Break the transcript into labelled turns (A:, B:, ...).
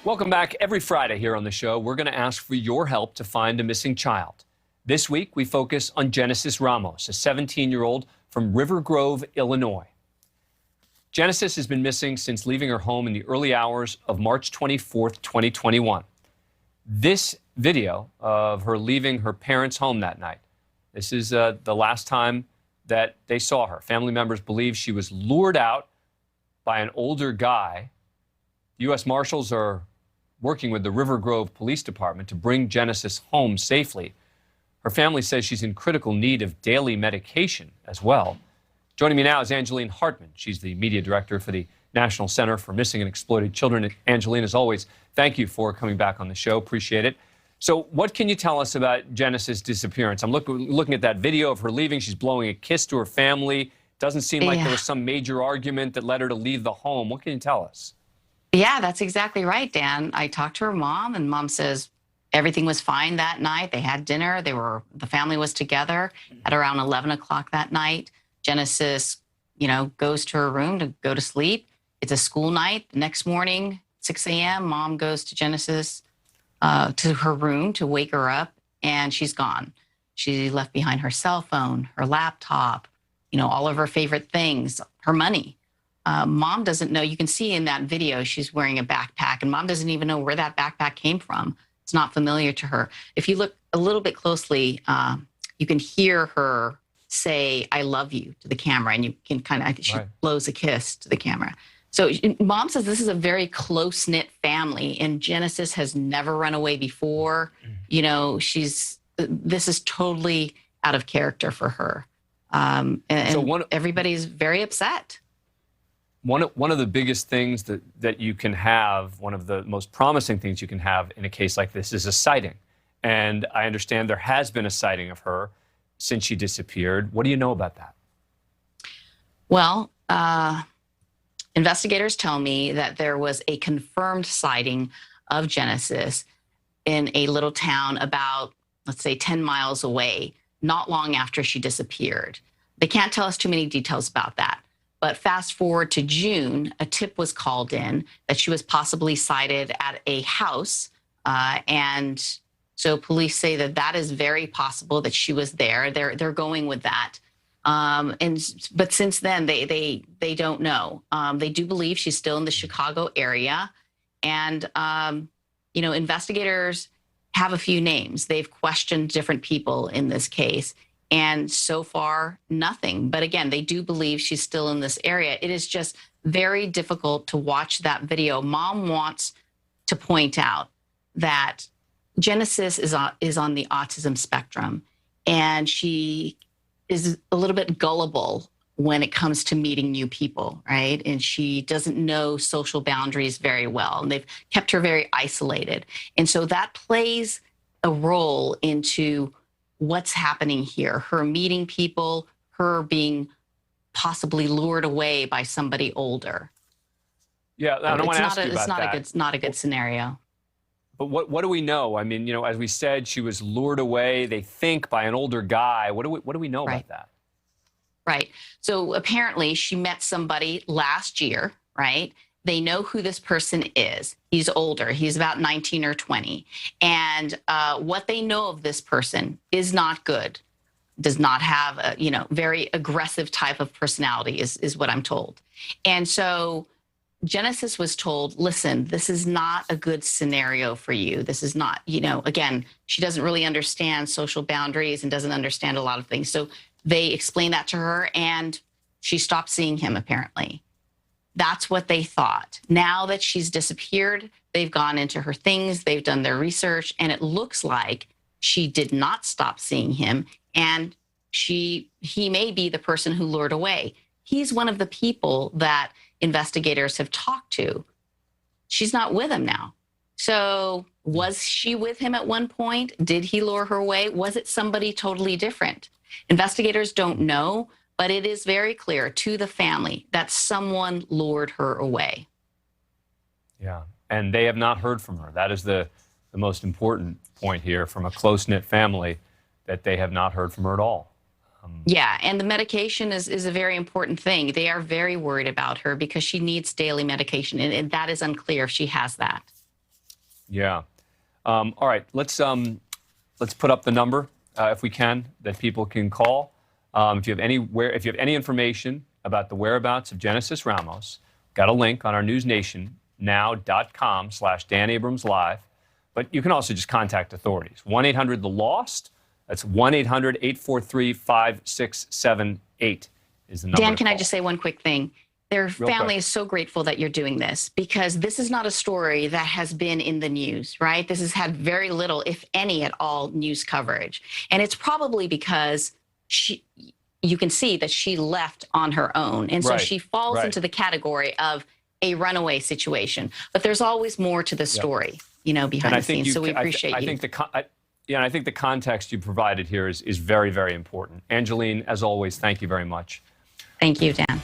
A: Welcome back. Every Friday here on the show, we're going to ask for your help to find a missing child. This week, we focus on Genesis Ramos, a 17-year-old from River Grove, Illinois. Genesis has been missing since leaving her home in the early hours of March 24th, 2021. This video of her leaving her parents' home that night, this is the last time that they saw her. Family members believe she was lured out by an older guy. U.S. Marshals are working with the River Grove Police Department to bring Genesis home safely. Her family says she's in critical need of daily medication as well. Joining me now is Angeline Hartman. She's the media director for the National Center for Missing and Exploited Children. Angeline, as always, thank you for coming back on the show. Appreciate it. So what can you tell us about Genesis' disappearance? I'm looking at that video of her leaving. She's blowing a kiss to her family. Doesn't seem like there was some major argument that led her to leave the home. What can you tell us?
B: Yeah, that's exactly right, Dan. I talked to her mom, and mom says everything was fine that night. They had dinner. The family was together at around 11 o'clock that night. Genesis, goes to her room to go to sleep. It's a school night. The next morning, 6 a.m., mom goes to Genesis to her room to wake her up, and she's gone. She left behind her cell phone, her laptop, all of her favorite things, her money. Mom doesn't know. You can see in that video she's wearing a backpack, and mom doesn't even know where that backpack came from. It's not familiar to her. If you look a little bit closely, you can hear her say, "I love you" to the camera, and you can she blows a kiss to the camera. So mom says this is a very close-knit family, and Genesis has never run away before. This is totally out of character for her. Everybody's very upset.
A: One of the biggest things that you can have, one of the most promising things you can have in a case like this is a sighting. And I understand there has been a sighting of her since she disappeared. What do you know about that?
B: Well, investigators tell me that there was a confirmed sighting of Genesis in a little town about, let's say, 10 miles away, not long after she disappeared. They can't tell us too many details about that. But fast forward to June, a tip was called in that she was possibly sighted at a house. And so police say that is very possible that she was there. They're going with that. But since then, they don't know. They do believe she's still in the Chicago area. And, investigators have a few names. They've questioned different people in this case. And so far, nothing. But again, they do believe she's still in this area. It is just very difficult to watch that video. Mom wants to point out that Genesis is on the autism spectrum, and she is a little bit gullible when it comes to meeting new people, right? And she doesn't know social boundaries very well, and they've kept her very isolated. And so that plays a role into what's happening here, her meeting people, her being possibly lured away by somebody older.
A: Yeah, I don't want to ask you about that.
B: It's not a good scenario.
A: But what do we know? I mean, as we said, she was lured away, they think, by an older guy. What do we know about that?
B: Right. So apparently she met somebody last year, right? They know who this person is. He's older. He's about 19 or 20. And what they know of this person is not good. Does not have a, very aggressive type of personality is what I'm told. And so Genesis was told, listen, this is not a good scenario for you. This is not, again, she doesn't really understand social boundaries and doesn't understand a lot of things. So they explained that to her, and she stopped seeing him, apparently. That's what they thought. Now that she's disappeared, they've gone into her things, they've done their research, and it looks like she did not stop seeing him, and he may be the person who lured away. He's one of the people that investigators have talked to. She's not with him now. So was she with him at one point? Did he lure her away? Was it somebody totally different? Investigators don't know, but it is very clear to the family that someone lured her away.
A: Yeah, and they have not heard from her. That is the most important point here from a close-knit family, that they have not heard from her at all.
B: Yeah, and the medication is a very important thing. They are very worried about her because she needs daily medication, and that is unclear if she has that.
A: Yeah. All right. Let's put up the number if we can that people can call. If you have any information about the whereabouts of Genesis Ramos, got a link on our newsnationnow.com/Dan Abrams Live. But you can also just contact authorities. 1-800-THE-LOST. That's 1-800-843-5678 is the number.
B: Dan, can I just say one quick thing? Their family is so grateful that you're doing this, because this is not a story that has been in the news, right? This has had very little, if any at all, news coverage. And it's probably because you can see that she left on her own. And so she falls into the category of a runaway situation. But there's always more to the story, behind the scenes. So we appreciate you.
A: I think the context you provided here is very, very important. Angeline, as always, thank you very much.
B: Thank you, Dan.